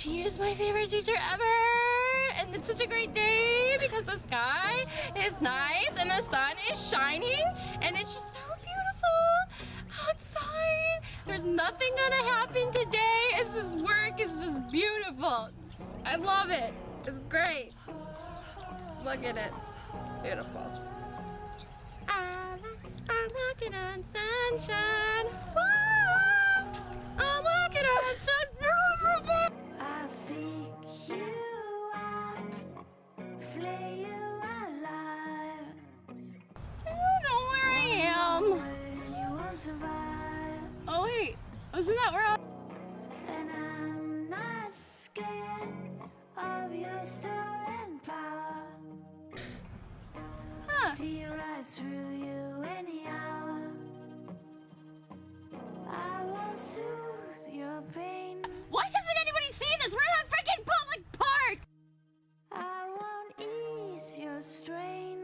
She is my favorite teacher ever, and it's such a great day because the sky is nice and the sun is shining and it's just so beautiful outside. There's nothing gonna happen today. It's just work. It's just beautiful. I love it. It's great. Look at it. Beautiful. I'm walking on sunshine. Whoa! I'm walking on sunshine. I'll seek you out, flay you alive. I don't know where I am. You won't survive. Oh wait, wasn't that where I was? And I'm not scared of your stolen power. Huh. See right through you anyhow. I won't soothe your pain. Why hasn't anybody seen this? We're in a freaking public park! I won't ease your strain.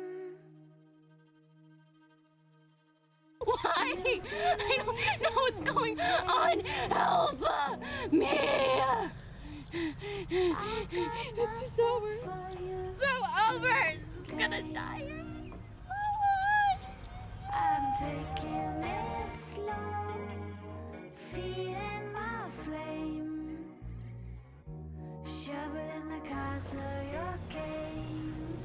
Why? I don't know what's going on. Help me! It's just over. For you, So over. I'm gonna die. I'm taking it slow, feeding my flame, shoveling the cards of your game,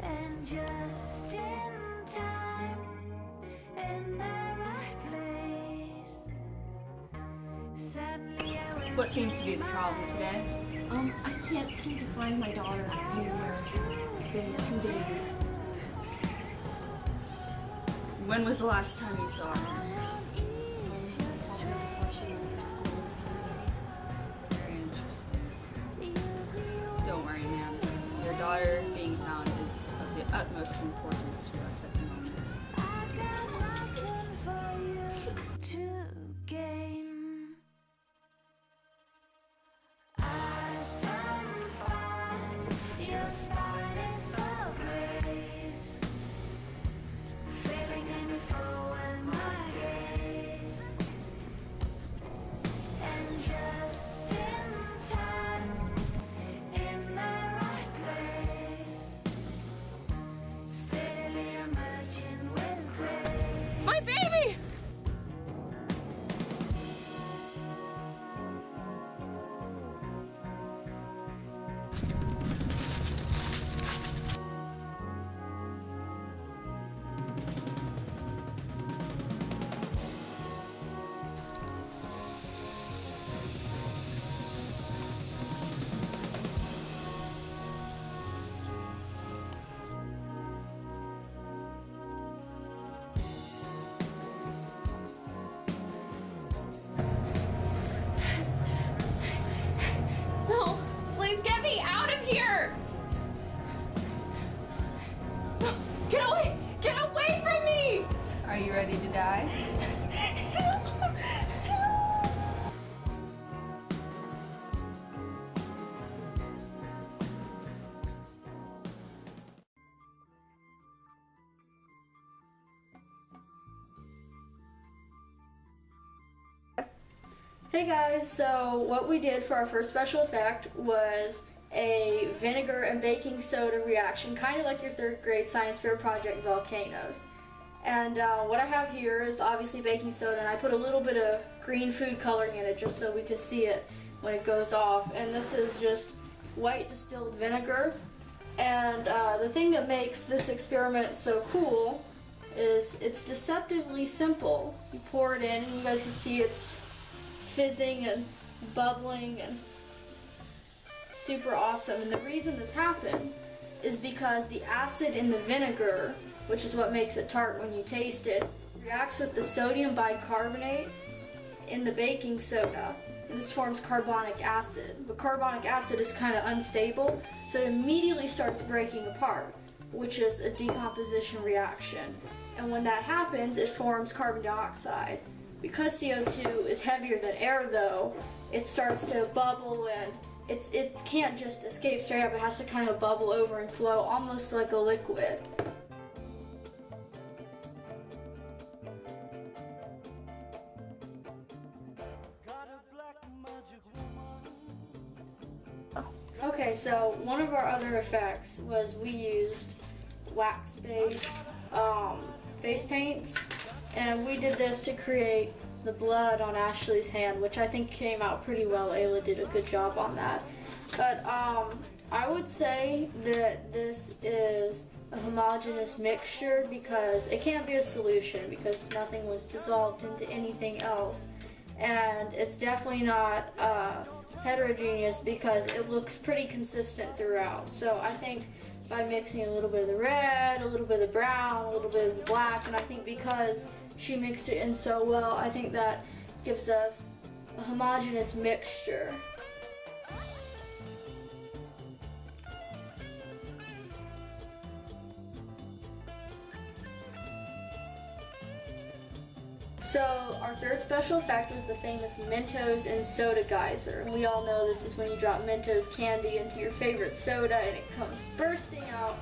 and just in time, in the right place. Suddenly I went. What seems to be the problem today? I can't seem to find my daughter anywhere. It's been 2 days. When was the last time you saw her? Ease your strain. Very interesting. Don't worry, ma'am. Your daughter being found is of the utmost importance to us at the moment. I got nothing for you to gain. Eyes on fire, your spine is ablaze, feeling any flow in my gaze, and just in time, in the right place, steadily emerging with grace. My baby! No, please get me out of here! Get away! Get away from me! Are you ready to die? Hey guys, so what we did for our first special effect was a vinegar and baking soda reaction, kind of like your 3rd grade science fair project volcanoes. And what I have here is obviously baking soda, and I put a little bit of green food coloring in it just so we could see it when it goes off. And this is just white distilled vinegar. And the thing that makes this experiment so cool is it's deceptively simple. You pour it in and you guys can see it's fizzing and bubbling and super awesome. And the reason this happens is because the acid in the vinegar, which is what makes it tart when you taste it, reacts with the sodium bicarbonate in the baking soda, and this forms carbonic acid. But carbonic acid is kind of unstable, so it immediately starts breaking apart, which is a decomposition reaction. And when that happens, it forms carbon dioxide. Because CO2 is heavier than air though, it starts to bubble, and it can't just escape straight up. It has to kind of bubble over and flow almost like a liquid. Got a black magic so one of our other effects was we used wax-based face paints, and we did this to create the blood on Ashley's hand, which I think came out pretty well. Ayla did a good job on that. But I would say that this is a homogeneous mixture because it can't be a solution because nothing was dissolved into anything else. And it's definitely not heterogeneous because it looks pretty consistent throughout. So I think by mixing a little bit of the red, a little bit of the brown, a little bit of the black, and I think because she mixed it in so well, I think that gives us a homogeneous mixture. So our third special effect was the famous Mentos and soda geyser. And we all know this is when you drop Mentos candy into your favorite soda and it comes bursting out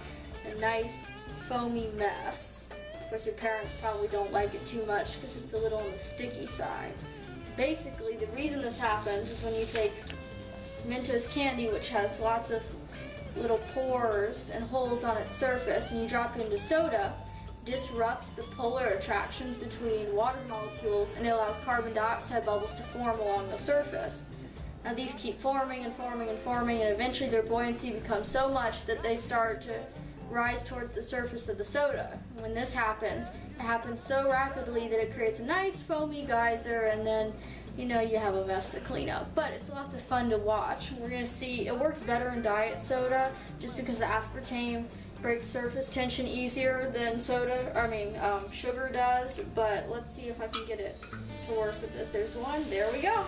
a nice foamy mess. Of course, your parents probably don't like it too much because it's a little on the sticky side. Basically, the reason this happens is when you take Mentos candy, which has lots of little pores and holes on its surface, and you drop it into soda, disrupts the polar attractions between water molecules and it allows carbon dioxide bubbles to form along the surface. Now these keep forming and forming and forming, and eventually their buoyancy becomes so much that they start to rise towards the surface of the soda. When this happens, it happens so rapidly that it creates a nice foamy geyser, and then you have a mess to clean up. But it's lots of fun to watch. We're gonna see it works better in diet soda just because the aspartame breaks surface tension easier than sugar does. But let's see if I can get it to work with this. There's one. There we go.